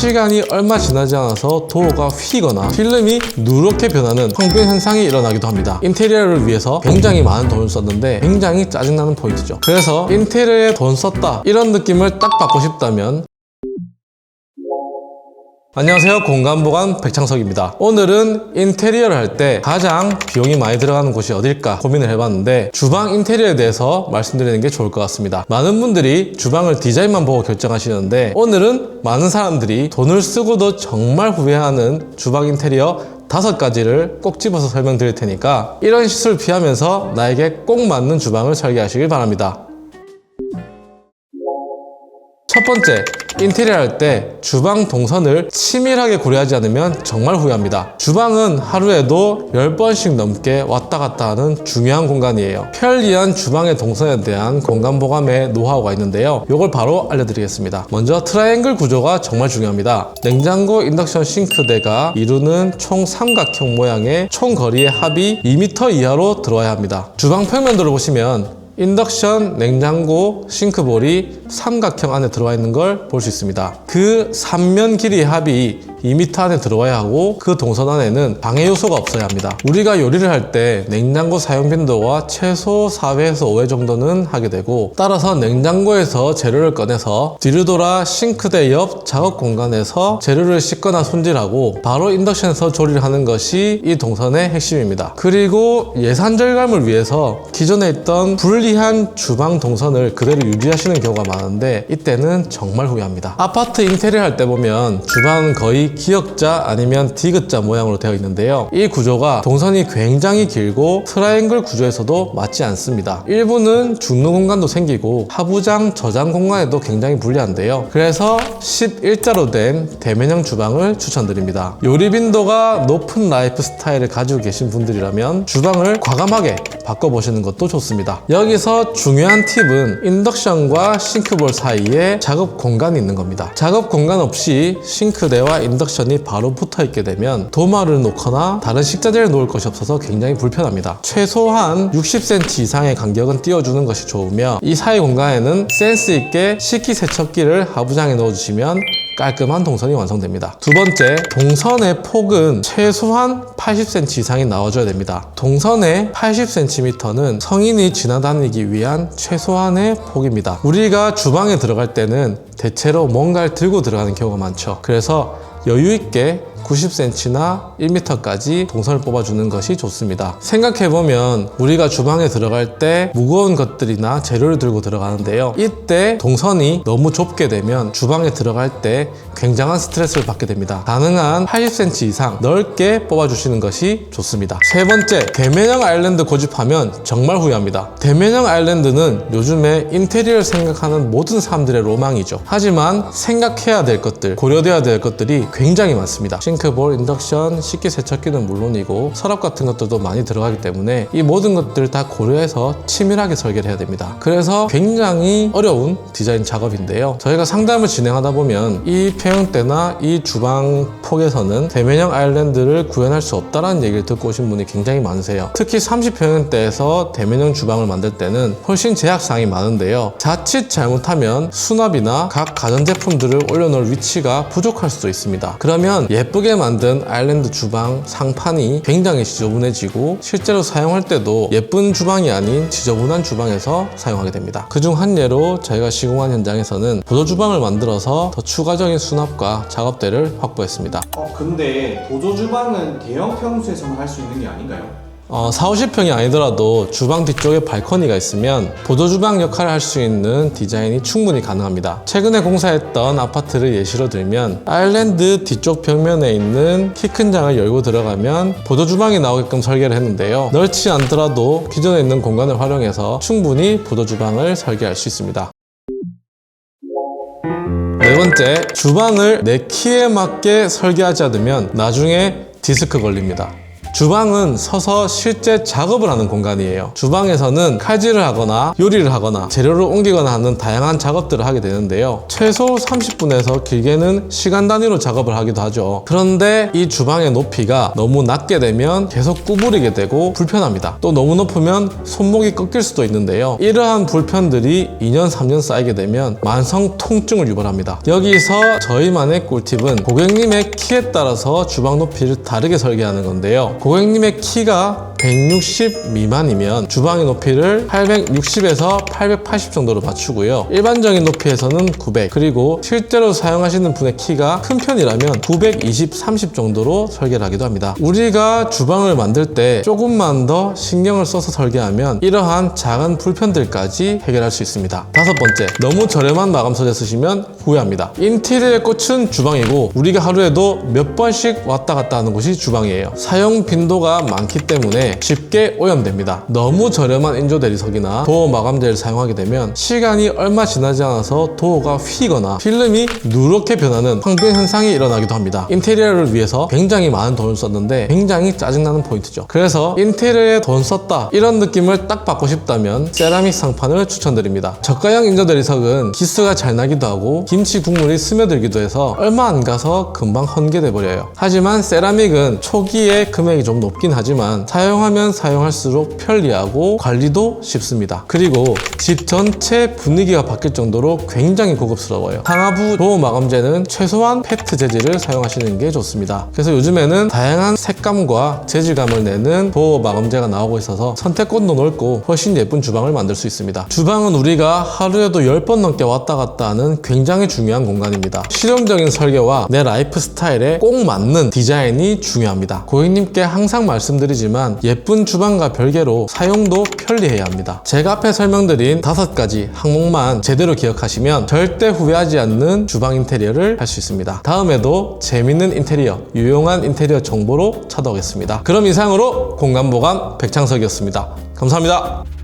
시간이 얼마 지나지 않아서 도어가 휘거나 필름이 누렇게 변하는 황변 현상이 일어나기도 합니다. 인테리어를 위해서 굉장히 많은 돈을 썼는데 굉장히 짜증나는 포인트죠. 그래서 인테리어에 돈 썼다 이런 느낌을 딱 받고 싶다면 안녕하세요, 공간보관 백창석입니다. 오늘은 인테리어를 할 때 가장 비용이 많이 들어가는 곳이 어딜까 고민을 해봤는데 주방 인테리어에 대해서 말씀드리는 게 좋을 것 같습니다. 많은 분들이 주방을 디자인만 보고 결정하시는데 오늘은 많은 사람들이 돈을 쓰고도 정말 후회하는 주방 인테리어 5가지를 꼭 집어서 설명드릴 테니까 이런 실수를 피하면서 나에게 꼭 맞는 주방을 설계하시길 바랍니다. 첫 번째, 인테리어 할 때 주방 동선을 치밀하게 고려하지 않으면 정말 후회합니다. 주방은 하루에도 10번씩 넘게 왔다 갔다 하는 중요한 공간이에요. 편리한 주방의 동선에 대한 공간 보감의 노하우가 있는데요. 이걸 바로 알려드리겠습니다. 먼저 트라이앵글 구조가 정말 중요합니다. 냉장고, 인덕션, 싱크대가 이루는 총 삼각형 모양의 총 거리의 합이 2m 이하로 들어와야 합니다. 주방 평면도를 보시면 인덕션, 냉장고, 싱크볼이 삼각형 안에 들어와 있는 걸 볼 수 있습니다. 그 3면 길이의 합이 2m 안에 들어와야 하고 그 동선 안에는 방해 요소가 없어야 합니다. 우리가 요리를 할 때 냉장고 사용 빈도와 최소 4회에서 5회 정도는 하게 되고 따라서 냉장고에서 재료를 꺼내서 뒤로 돌아 싱크대 옆 작업 공간에서 재료를 씻거나 손질하고 바로 인덕션에서 조리를 하는 것이 이 동선의 핵심입니다. 그리고 예산 절감을 위해서 기존에 있던 불리한 주방 동선을 그대로 유지하시는 경우가 많은데 이때는 정말 후회합니다. 아파트 인테리어 할 때 보면 주방은 거의 기역자 아니면 디귿자 모양으로 되어 있는데요. 이 구조가 동선이 굉장히 길고 트라이앵글 구조에서도 맞지 않습니다. 일부는 죽는 공간도 생기고 하부장, 저장 공간에도 굉장히 불리한데요. 그래서 11자로 된 대면형 주방을 추천드립니다. 요리 빈도가 높은 라이프 스타일을 가지고 계신 분들이라면 주방을 과감하게 바꿔보시는 것도 좋습니다. 여기서 중요한 팁은 인덕션과 싱크볼 사이에 작업 공간이 있는 겁니다. 작업 공간 없이 싱크대와 인덕션이 바로 붙어 있게 되면 도마를 놓거나 다른 식자재를 놓을 것이 없어서 굉장히 불편합니다. 최소한 60cm 이상의 간격은 띄워주는 것이 좋으며 이 사이 공간에는 센스 있게 식기세척기를 하부장에 넣어주시면 깔끔한 동선이 완성됩니다. 두 번째, 동선의 폭은 최소한 80cm 이상이 나와줘야 됩니다. 동선의 80cm는 성인이 지나다니기 위한 최소한의 폭입니다. 우리가 주방에 들어갈 때는 대체로 뭔가를 들고 들어가는 경우가 많죠. 그래서 여유있게 90cm나 1m까지 동선을 뽑아주는 것이 좋습니다. 생각해보면 우리가 주방에 들어갈 때 무거운 것들이나 재료를 들고 들어가는데요. 이때 동선이 너무 좁게 되면 주방에 들어갈 때 굉장한 스트레스를 받게 됩니다. 가능한 80cm 이상 넓게 뽑아주시는 것이 좋습니다. 세 번째, 대면형 아일랜드 고집하면 정말 후회합니다. 대면형 아일랜드는 요즘에 인테리어를 생각하는 모든 사람들의 로망이죠. 하지만 생각해야 될 것들, 고려돼야 될 것들이 굉장히 많습니다. 싱크볼, 인덕션, 식기세척기는 물론이고 서랍 같은 것들도 많이 들어가기 때문에 이 모든 것들을 다 고려해서 치밀하게 설계를 해야 됩니다. 그래서 굉장히 어려운 디자인 작업인데요. 저희가 상담을 진행하다 보면 이 평형대나 이 주방 폭에서는 대면형 아일랜드를 구현할 수 없다는 얘기를 듣고 오신 분이 굉장히 많으세요. 특히 30평형대에서 대면형 주방을 만들 때는 훨씬 제약사항이 많은데요. 자칫 잘못하면 수납이나 각 가전제품들을 올려놓을 위치가 부족할 수도 있습니다. 그러면 예쁘게 만든 아일랜드 주방 상판이 굉장히 지저분해지고 실제로 사용할 때도 예쁜 주방이 아닌 지저분한 주방에서 사용하게 됩니다. 그중 한 예로 저희가 시공한 현장에서는 보조 주방을 만들어서 더 추가적인 수납과 작업대를 확보했습니다. 근데 보조 주방은 대형 평수에서만 할 수 있는 게 아닌가요? 40-50평이 아니더라도 주방 뒤쪽에 발코니가 있으면 보조주방 역할을 할 수 있는 디자인이 충분히 가능합니다. 최근에 공사했던 아파트를 예시로 들면 아일랜드 뒤쪽 벽면에 있는 키 큰 장을 열고 들어가면 보조주방이 나오게끔 설계를 했는데요. 넓지 않더라도 기존에 있는 공간을 활용해서 충분히 보조주방을 설계할 수 있습니다. 네 번째, 주방을 내 키에 맞게 설계하지 않으면 나중에 디스크 걸립니다. 주방은 서서 실제 작업을 하는 공간이에요. 주방에서는 칼질을 하거나 요리를 하거나 재료를 옮기거나 하는 다양한 작업들을 하게 되는데요. 최소 30분에서 길게는 시간 단위로 작업을 하기도 하죠. 그런데 이 주방의 높이가 너무 낮게 되면 계속 구부리게 되고 불편합니다. 또 너무 높으면 손목이 꺾일 수도 있는데요. 이러한 불편들이 2년, 3년 쌓이게 되면 만성 통증을 유발합니다. 여기서 저희만의 꿀팁은 고객님의 키에 따라서 주방 높이를 다르게 설계하는 건데요. 고객님의 키가 160 미만이면 주방의 높이를 860에서 880 정도로 맞추고요. 일반적인 높이에서는 900, 그리고 실제로 사용하시는 분의 키가 큰 편이라면 920, 30 정도로 설계를 하기도 합니다. 우리가 주방을 만들 때 조금만 더 신경을 써서 설계하면 이러한 작은 불편들까지 해결할 수 있습니다. 다섯 번째, 너무 저렴한 마감 소재 쓰시면 후회합니다. 인테리어의 꽃은 주방이고 우리가 하루에도 몇 번씩 왔다 갔다 하는 곳이 주방이에요. 사용 빈도가 많기 때문에 쉽게 오염됩니다. 너무 저렴한 인조 대리석이나 도어 마감재를 사용하게 되면 시간이 얼마 지나지 않아서 도어가 휘거나 필름이 누렇게 변하는 황변 현상이 일어나기도 합니다. 인테리어를 위해서 굉장히 많은 돈을 썼는데 굉장히 짜증나는 포인트죠. 그래서 인테리어에 돈 썼다 이런 느낌을 딱 받고 싶다면 세라믹 상판을 추천드립니다. 저가형 인조 대리석은 기스가 잘 나기도 하고 김치 국물이 스며들기도 해서 얼마 안 가서 금방 헌게돼 버려요. 하지만 세라믹은 초기에 금액이 좀 높긴 하지만 사용하면 사용할수록 편리하고 관리도 쉽습니다. 그리고 집 전체 분위기가 바뀔 정도로 굉장히 고급스러워요. 상하부 도어 마감재는 최소한 페트 재질을 사용하시는 게 좋습니다. 그래서 요즘에는 다양한 색감과 재질감을 내는 도어 마감재가 나오고 있어서 선택권도 넓고 훨씬 예쁜 주방을 만들 수 있습니다. 주방은 우리가 하루에도 10번 넘게 왔다 갔다 하는 굉장히 중요한 공간입니다. 실용적인 설계와 내 라이프 스타일에 꼭 맞는 디자인이 중요합니다. 고객님께 항상 말씀드리지만 예쁜 주방과 별개로 사용도 편리해야 합니다. 제가 앞에 설명드린 5가지 항목만 제대로 기억하시면 절대 후회하지 않는 주방 인테리어를 할 수 있습니다. 다음에도 재밌는 인테리어, 유용한 인테리어 정보로 찾아오겠습니다. 그럼 이상으로 공간보감 백창석이었습니다. 감사합니다.